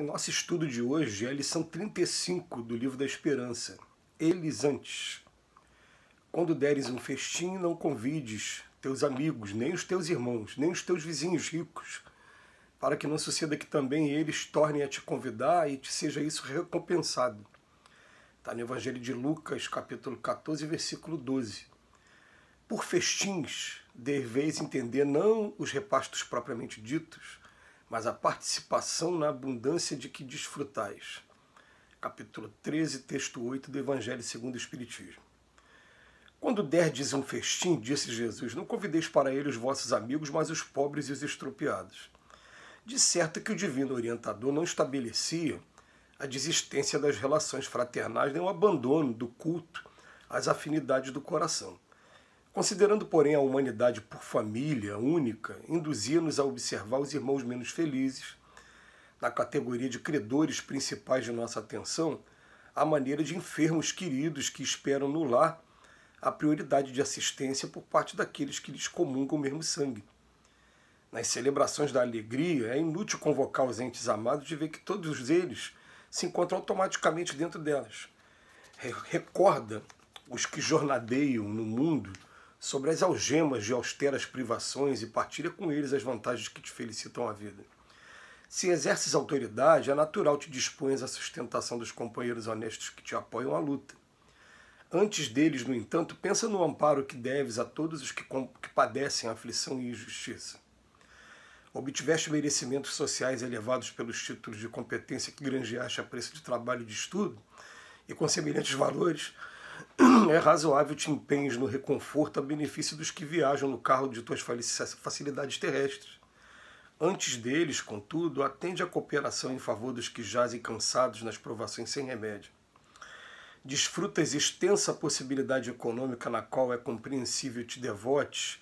Em nosso estudo de hoje é a lição 35 do Livro da Esperança. Eles antes. Quando deres um festim, não convides teus amigos, nem os teus irmãos, nem os teus vizinhos ricos, para que não suceda que também eles tornem a te convidar e te seja isso recompensado. Está no Evangelho de Lucas, capítulo 14, versículo 12. Por festins, deveis entender não os repastos propriamente ditos, mas a participação na abundância de que desfrutais. Capítulo 13, texto 8 do Evangelho segundo o Espiritismo. Quando derdes um festim, disse Jesus, não convideis para ele os vossos amigos, mas os pobres e os estropiados. De certo que o divino orientador não estabelecia a desistência das relações fraternais nem o abandono do culto às afinidades do coração. Considerando, porém, a humanidade por família única, induzia-nos a observar os irmãos menos felizes, na categoria de credores principais de nossa atenção, à maneira de enfermos queridos que esperam no lar a prioridade de assistência por parte daqueles que lhes comungam o mesmo sangue. Nas celebrações da alegria, é inútil convocar os entes amados de ver que todos eles se encontram automaticamente dentro delas. Recorda os que jornadeiam no mundo sobre as algemas de austeras privações e partilha com eles as vantagens que te felicitam a vida. Se exerces autoridade, é natural te disponhas à sustentação dos companheiros honestos que te apoiam à luta. Antes deles, no entanto, pensa no amparo que deves a todos os que padecem aflição e injustiça. Obtiveste merecimentos sociais elevados pelos títulos de competência que granjeaste a preço de trabalho e de estudo, e com semelhantes valores, é razoável te empenhes no reconforto a benefício dos que viajam no carro de tuas facilidades terrestres. Antes deles, contudo, atende à cooperação em favor dos que jazem cansados nas provações sem remédio. Desfrutas extensa possibilidade econômica na qual é compreensível te devotes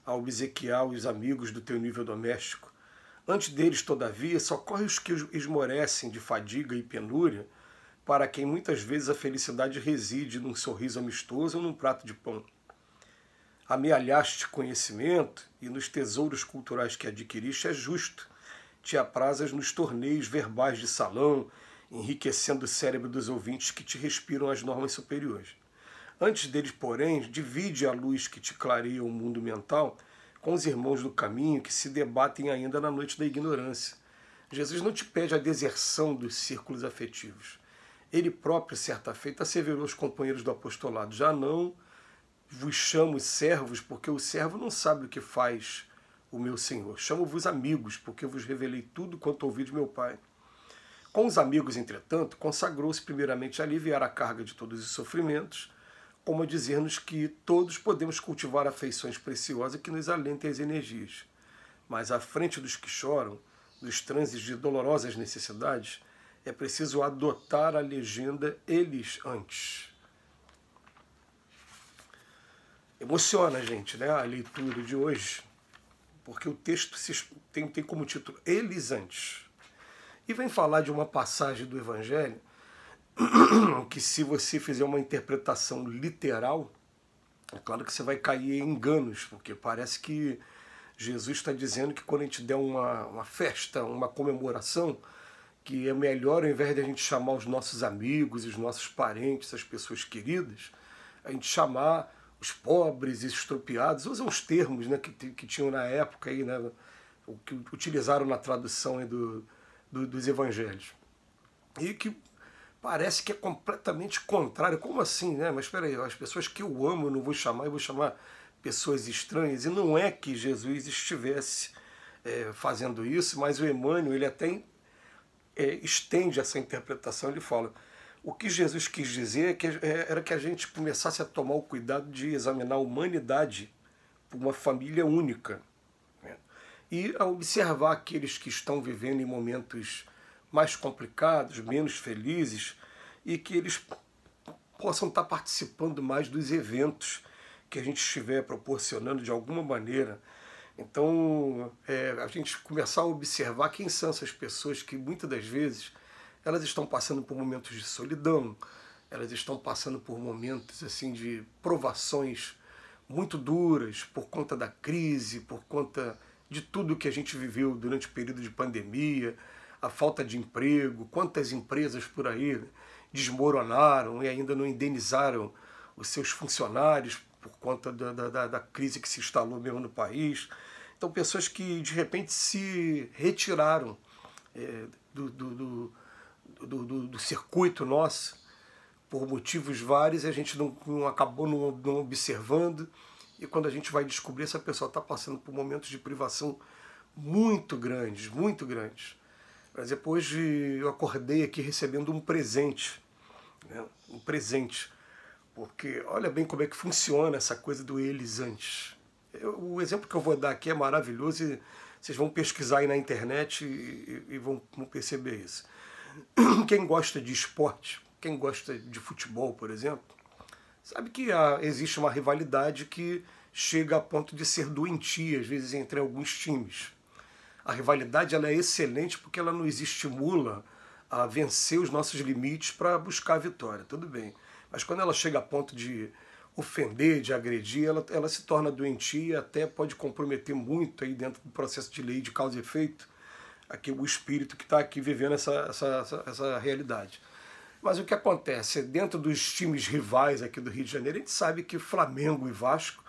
a obsequiar os amigos do teu nível doméstico. Antes deles, todavia, socorre os que esmorecem de fadiga e penúria, para quem muitas vezes a felicidade reside num sorriso amistoso ou num prato de pão. Amealhaste conhecimento e nos tesouros culturais que adquiriste é justo. Te aprazas nos torneios verbais de salão, enriquecendo o cérebro dos ouvintes que te respiram as normas superiores. Antes deles, porém, divide a luz que te clareia o mundo mental com os irmãos do caminho que se debatem ainda na noite da ignorância. Jesus não te pede a deserção dos círculos afetivos. Ele próprio, certa feita, asseverou aos companheiros do apostolado, já não vos chamo servos, porque o servo não sabe o que faz o meu Senhor. Chamo-vos amigos, porque vos revelei tudo quanto ouvi de meu Pai. Com os amigos, entretanto, consagrou-se primeiramente a aliviar a carga de todos os sofrimentos, como a dizer-nos que todos podemos cultivar afeições preciosas que nos alentem as energias. Mas à frente dos que choram, dos transes de dolorosas necessidades, é preciso adotar a legenda eles antes. Emociona, gente, né, a leitura de hoje, porque o texto tem como título Eles antes. E vem falar de uma passagem do Evangelho que, se você fizer uma interpretação literal, é claro que você vai cair em enganos, porque parece que Jesus está dizendo que quando a gente der uma festa, uma comemoração, que é melhor, ao invés de a gente chamar os nossos amigos, os nossos parentes, as pessoas queridas, a gente chamar os pobres e estropiados, usam os termos, né, que tinham na época, aí, né, o que utilizaram na tradução aí dos evangelhos. E que parece que é completamente contrário. Como assim, né? Mas espera aí, as pessoas que eu amo eu não vou chamar, eu vou chamar pessoas estranhas. E não é que Jesus estivesse fazendo isso, mas o Emmanuel, ele até estende essa interpretação. Ele fala, o que Jesus quis dizer era que a gente começasse a tomar o cuidado de examinar a humanidade por uma família única, né? E a observar aqueles que estão vivendo em momentos mais complicados, menos felizes, e que eles possam estar participando mais dos eventos que a gente estiver proporcionando de alguma maneira. Então, a gente começar a observar quem são essas pessoas que muitas das vezes elas estão passando por momentos de solidão, elas estão passando por momentos assim de provações muito duras por conta da crise, por conta de tudo que a gente viveu durante o período de pandemia, a falta de emprego, quantas empresas por aí desmoronaram e ainda não indenizaram os seus funcionários por conta da crise que se instalou mesmo no país. Então, pessoas que de repente se retiraram do circuito nosso por motivos vários e a gente não acabou não observando. E quando a gente vai descobrir, essa pessoa está passando por momentos de privação muito grandes, muito grandes. Mas depois eu acordei aqui recebendo um presente, né? Um presente, porque olha bem como é que funciona essa coisa do eles antes. O exemplo que eu vou dar aqui é maravilhoso e vocês vão pesquisar aí na internet e vão perceber isso. Quem gosta de esporte, quem gosta de futebol, por exemplo, sabe que existe uma rivalidade que chega a ponto de ser doentia, às vezes, entre alguns times. A rivalidade ela é excelente porque ela nos estimula a vencer os nossos limites para buscar a vitória, tudo bem. Mas quando ela chega a ponto de ofender, de agredir, ela se torna doentia e até pode comprometer muito aí dentro do processo de lei de causa e efeito aqui, o espírito que está aqui vivendo essa realidade. Mas o que acontece? Dentro dos times rivais aqui do Rio de Janeiro, a gente sabe que Flamengo e Vasco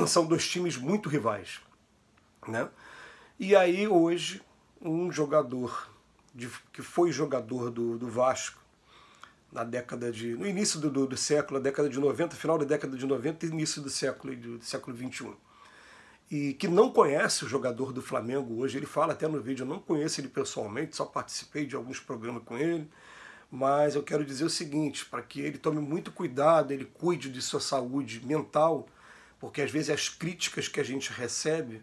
são dois times muito rivais, né? E aí hoje, um jogador que foi jogador do Vasco no início do século, a década de 90, final da década de 90 e início do século XXI, e que não conhece o jogador do Flamengo hoje, ele fala até no vídeo, eu não conheço ele pessoalmente, só participei de alguns programas com ele, mas eu quero dizer o seguinte, para que ele tome muito cuidado, ele cuide de sua saúde mental, porque às vezes as críticas que a gente recebe,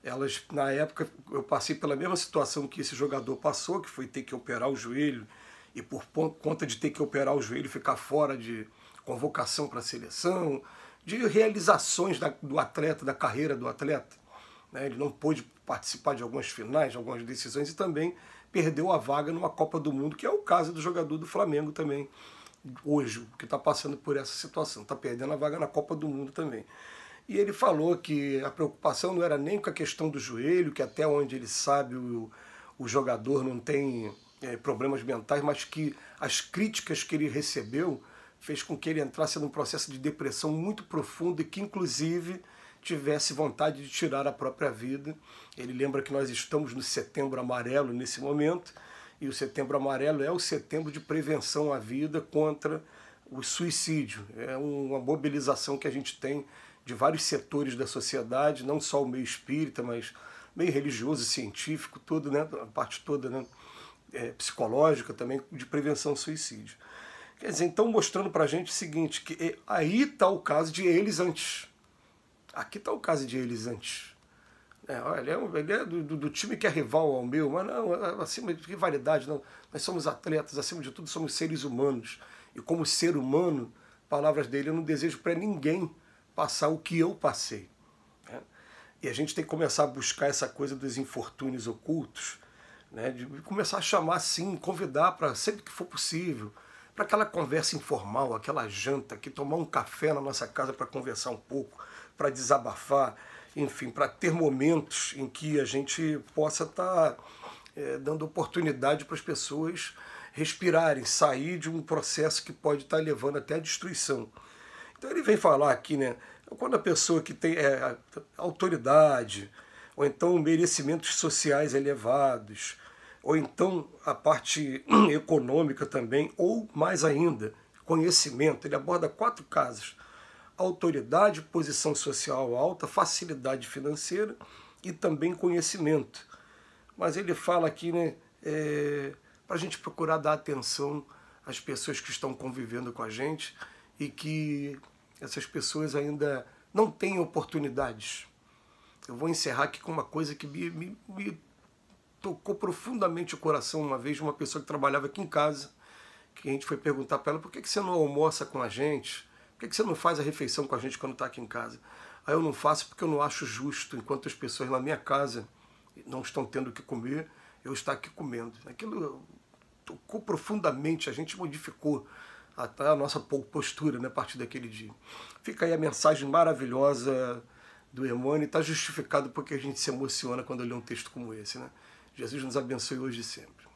elas, na época, eu passei pela mesma situação que esse jogador passou, que foi ter que operar o joelho, e por conta de ter que operar o joelho, ficar fora de convocação para a seleção, de realizações do atleta, da carreira do atleta, né? Ele não pôde participar de algumas finais, de algumas decisões, e também perdeu a vaga numa Copa do Mundo, que é o caso do jogador do Flamengo também, hoje, que está passando por essa situação, está perdendo a vaga na Copa do Mundo também. E ele falou que a preocupação não era nem com a questão do joelho, que até onde ele sabe o jogador não tem problemas mentais, mas que as críticas que ele recebeu fez com que ele entrasse num processo de depressão muito profundo e que, inclusive, tivesse vontade de tirar a própria vida. Ele lembra que nós estamos no Setembro Amarelo nesse momento, e o Setembro Amarelo é o setembro de prevenção à vida contra o suicídio. É uma mobilização que a gente tem de vários setores da sociedade, não só o meio espírita, mas meio religioso, científico, todo, né, a parte toda, né, psicológica também, de prevenção ao suicídio. Quer dizer, então mostrando para a gente o seguinte, que aí está o caso de eles antes. Aqui está o caso de eles antes. Olha, ele é do time que é rival ao meu, mas não, acima de rivalidade, não. Nós somos atletas, acima de tudo somos seres humanos. E como ser humano, palavras dele, eu não desejo para ninguém passar o que eu passei. Né? E a gente tem que começar a buscar essa coisa dos infortúnios ocultos, né? De começar a chamar sim, convidar para sempre que for possível, para aquela conversa informal, aquela janta, aqui, tomar um café na nossa casa para conversar um pouco, para desabafar, enfim, para ter momentos em que a gente possa estar dando oportunidade para as pessoas respirarem, sair de um processo que pode estar levando até a destruição. Então ele vem falar aqui, né, quando a pessoa que tem autoridade, ou então merecimentos sociais elevados, ou então a parte econômica também, ou mais ainda, conhecimento. Ele aborda 4 casas: autoridade, posição social alta, facilidade financeira e também conhecimento. Mas ele fala aqui, né, para a gente procurar dar atenção às pessoas que estão convivendo com a gente e que essas pessoas ainda não têm oportunidades. Eu vou encerrar aqui com uma coisa que me tocou profundamente o coração uma vez, de uma pessoa que trabalhava aqui em casa, que a gente foi perguntar para ela: por que você não almoça com a gente? Por que você não faz a refeição com a gente quando está aqui em casa? Aí eu não faço porque eu não acho justo, enquanto as pessoas na minha casa não estão tendo o que comer, eu estar aqui comendo. Aquilo tocou profundamente, a gente modificou até a nossa postura, né, a partir daquele dia. Fica aí a mensagem maravilhosa do Emmanuel, está justificado porque a gente se emociona quando lê um texto como esse, né? Jesus nos abençoe hoje e sempre.